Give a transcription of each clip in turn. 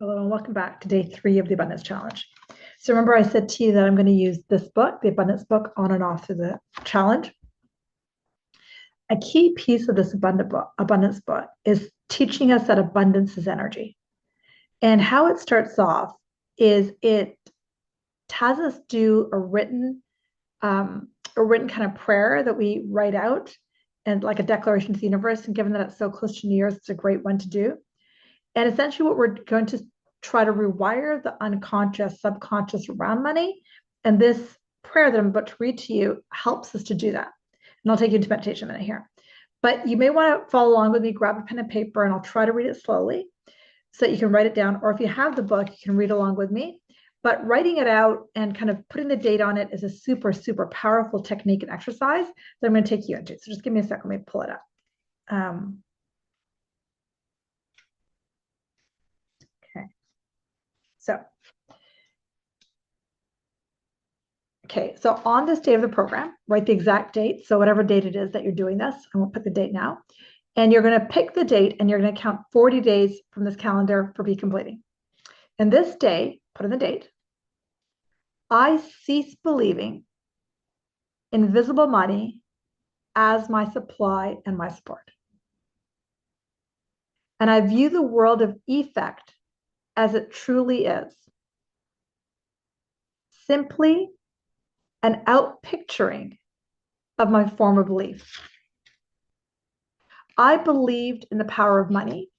Hello and welcome back to day 3 of the Abundance Challenge. So remember I said to you that I'm going to use this book, the Abundance book, on and off through the challenge. A key piece of this Abundance book is teaching us that abundance is energy. And how it starts off is it has us do a written kind of prayer that we write out, and like a declaration to the universe. And given that it's so close to New Year's, it's a great one to do. And essentially what we're going to try to rewire the unconscious, subconscious around money. And this prayer that I'm about to read to you helps us to do that. And I'll take you into meditation in a minute here. But you may want to follow along with me, grab a pen and paper, and I'll try to read it slowly so that you can write it down. Or if you have the book, you can read along with me. But writing it out and kind of putting the date on it is a super, super powerful technique and exercise that I'm going to take you into. So just give me a second, let me pull it up. So on this day of the program, write the exact date. So whatever date it is that you're doing this, I won't put the date now. And you're going to pick the date and you're going to count 40 days from this calendar for be completing. And this day, put in the date, I cease believing invisible money as my supply and my support. And I view the world of effect as it truly is. Simply an outpicturing of my former belief. I believed in the power of money.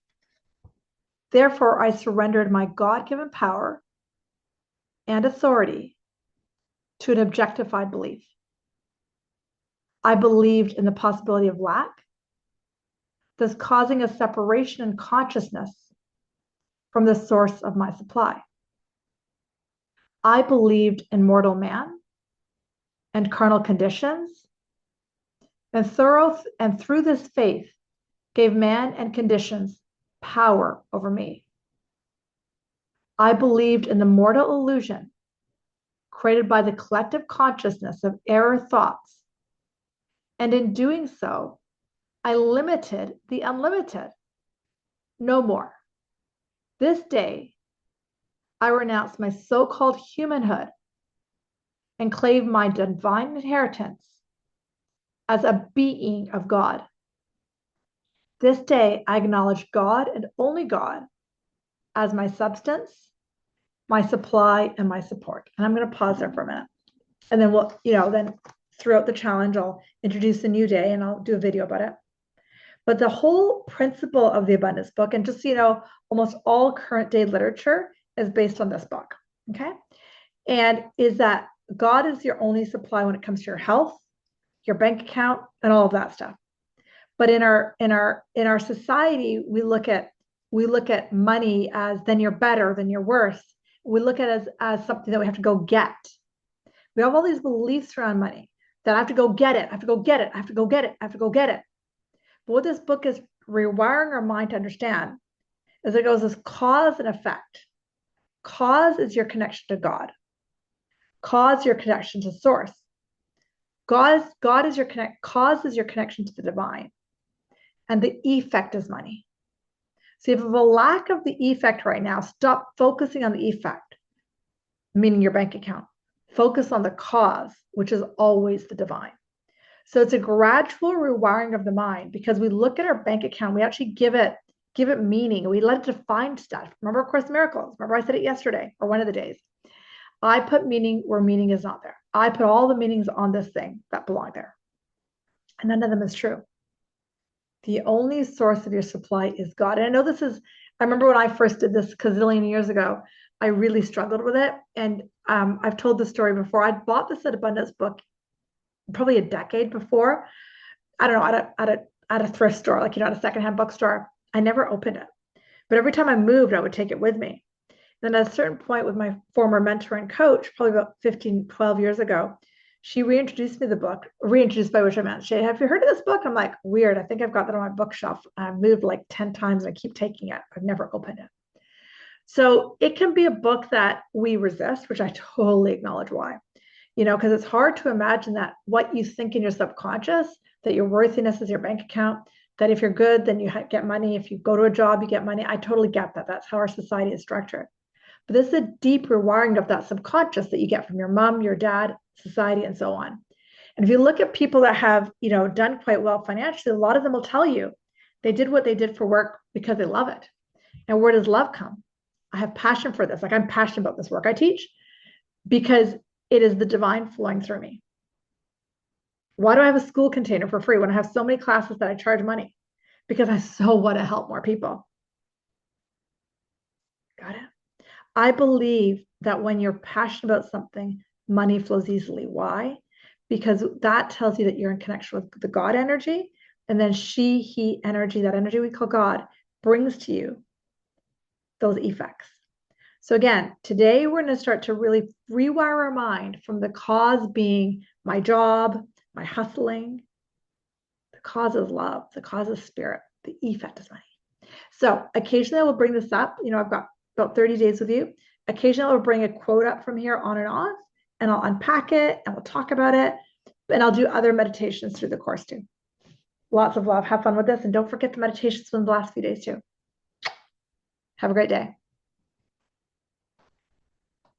Therefore, I surrendered my God-given power and authority to an objectified belief. I believed in the possibility of lack, thus causing a separation in consciousness from the source of my supply. I believed in mortal man and carnal conditions, and through this faith gave man and conditions power over me. I believed in the mortal illusion created by the collective consciousness of error thoughts, and in doing so, I limited the unlimited. No more. This day, I renounce my so-called humanhood and claim my divine inheritance as a being of God. This day, I acknowledge God and only God as my substance, my supply, and my support. And I'm going to pause there for a minute. And then then throughout the challenge, I'll introduce a new day and I'll do a video about it. But the whole principle of the Abundance book, and just so you know, almost all current day literature is based on this book. Okay. And is that God is your only supply when it comes to your health, your bank account, and all of that stuff. But in our society, we look at money as then you're better, then you're worse. We look at it as something that we have to go get. We have all these beliefs around money that I have to go get it, I have to go get it, I have to go get it, I have to go get it. But what this book is rewiring our mind to understand is it goes as cause and effect. Cause is your connection to God. Cause is your connection to source. God is your cause is your connection to the divine. And the effect is money. So if you have a lack of the effect right now, stop focusing on the effect, meaning your bank account. Focus on the cause, which is always the divine. So it's a gradual rewiring of the mind, because we look at our bank account, we actually give it meaning. We let it define stuff. Remember A Course in Miracles? Remember I said it yesterday or one of the days. I put meaning where meaning is not there. I put all the meanings on this thing that belong there. And none of them is true. The only source of your supply is God. And I know I remember when I first did this gazillion years ago, I really struggled with it. And I've told the story before. I bought this Abundance book probably a decade before. I don't know, at a thrift store, like, at a secondhand bookstore. I never opened it. But every time I moved, I would take it with me. Then at a certain point with my former mentor and coach, probably about 15, 12 years ago, she reintroduced me the book, reintroduced by which I meant, she, have you heard of this book? I'm like, weird. I think I've got that on my bookshelf. I've moved like 10 times and I keep taking it. I've never opened it. So it can be a book that we resist, which I totally acknowledge why, because it's hard to imagine that what you think in your subconscious, that your worthiness is your bank account, that if you're good, then you get money. If you go to a job, you get money. I totally get that. That's how our society is structured. But this is a deep rewiring of that subconscious that you get from your mom, your dad, society, and so on. And if you look at people that have, done quite well financially, a lot of them will tell you they did what they did for work because they love it. And where does love come? I have passion for this. Like, I'm passionate about this work I teach because it is the divine flowing through me. Why do I have a school container for free when I have so many classes that I charge money? Because I so want to help more people. Got it? I believe that when you're passionate about something, money flows easily. Why? Because that tells you that you're in connection with the God energy. And then she, he energy, that energy we call God, brings to you those effects. So again, today we're going to start to really rewire our mind from the cause being my job, my hustling. The cause is love. The cause is spirit. The effect is money. So occasionally I will bring this up. I've got about 30 days with you. Occasionally I'll bring a quote up from here on and off, and I'll unpack it and we'll talk about it. And I'll do other meditations through the course too. Lots of love. Have fun with this. And don't forget the meditations from the last few days too. Have a great day.